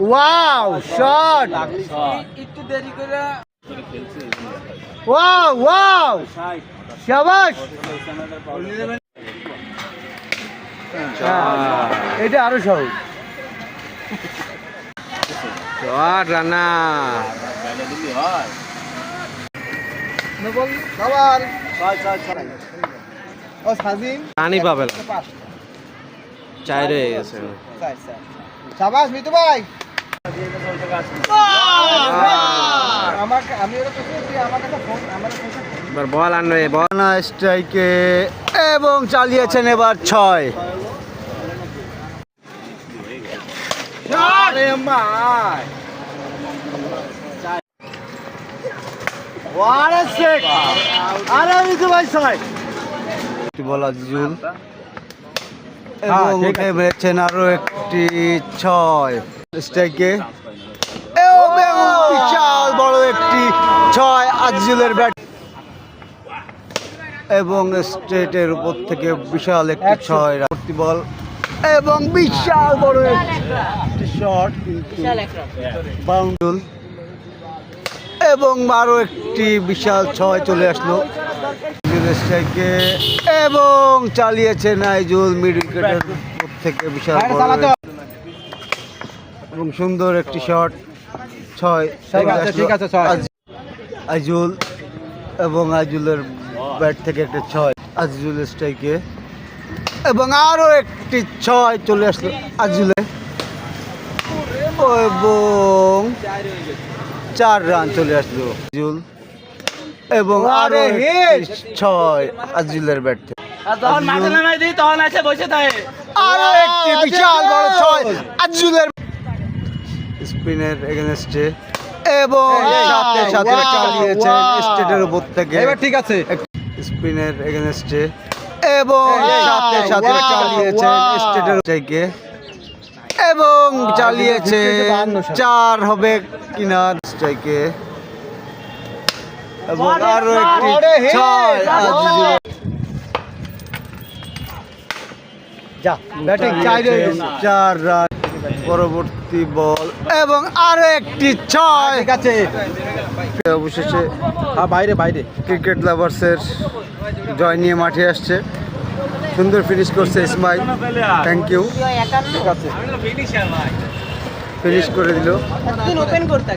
Wow shot, একটু দেরি করে ওয়াও ওয়াও শাবাশ। এটা আরো সহজ। শট রানা খাবার ও সাজিম রানি পাবে না, চাই রয়ে গেছে। শাবাশ মিতু ভাই। আমাকে আমি ওরা তো আমার কাছে ফোন এবার বল আনবে, বল স্ট্রাইকে এবং চালিয়েছেন এবার 6। আরে মাই ওয়াট আ সেক। আরে মিতু ভাই 6 বল আজিজুল এবং উঠে বেড়েছেন আরো একটি 6 স্ট্রাইকে এবং বিশাল বড় একটি 6 আজিজুলের ব্যাট এবং স্ট্রেটের উপর থেকে বিশাল একটি 6 রান বল এবং বিশাল বড় একটি শট বাউন্ডুল এবং আরো একটি বিশাল 6 চলে আসলো স্ট্রাইকে এবং চালিয়েছে নাইজুল মিড উইকেটের উপর থেকে বিশাল বড় এবং সুন্দর একটি শট 6 ঠিক আছে 6 আইজুল এবং আইজুলের ব্যাট থেকে একটা 6 আজিজুল স্ট্রাইকে এবং আরো একটি 6 চলে আসলো আজিজুলে এবং 4 রান চলে আসলো আজিজুল এবং আরো 6 আজিজুলের ব্যাট থেকে তখন মাঠে নামাই দিই তখন আছে বসে থাকে। আরো একটি বিশাল বড় 6 আজিজুলের স্পিনের এগেনস্টে এবং সাথে সাথে চালিয়েছেন স্টেটের উপর থেকে এবার ঠিক আছে স্পিনের এগেনস্টে এবং সাথে সাথে চালিয়েছেন স্টেটের থেকে এবং চালিয়েছে 4 হবে কিনা স্ট্রাইকে এবং আরো একটি 6 আজিজুল যা ব্যাটিং 4 রান পরবর্তী বল এবং আরো একটি 6 ঠিক আছে। অবশেষে বাইরে বাইরে ক্রিকেট লাভার্সের জয় নিয়ে মাঠে আসছে। সুন্দর ফিনিশ করছে ইসমাইল, থ্যাংক ইউ। ঠিক আছে ফিনিশ করে দিল। ওপেন করতে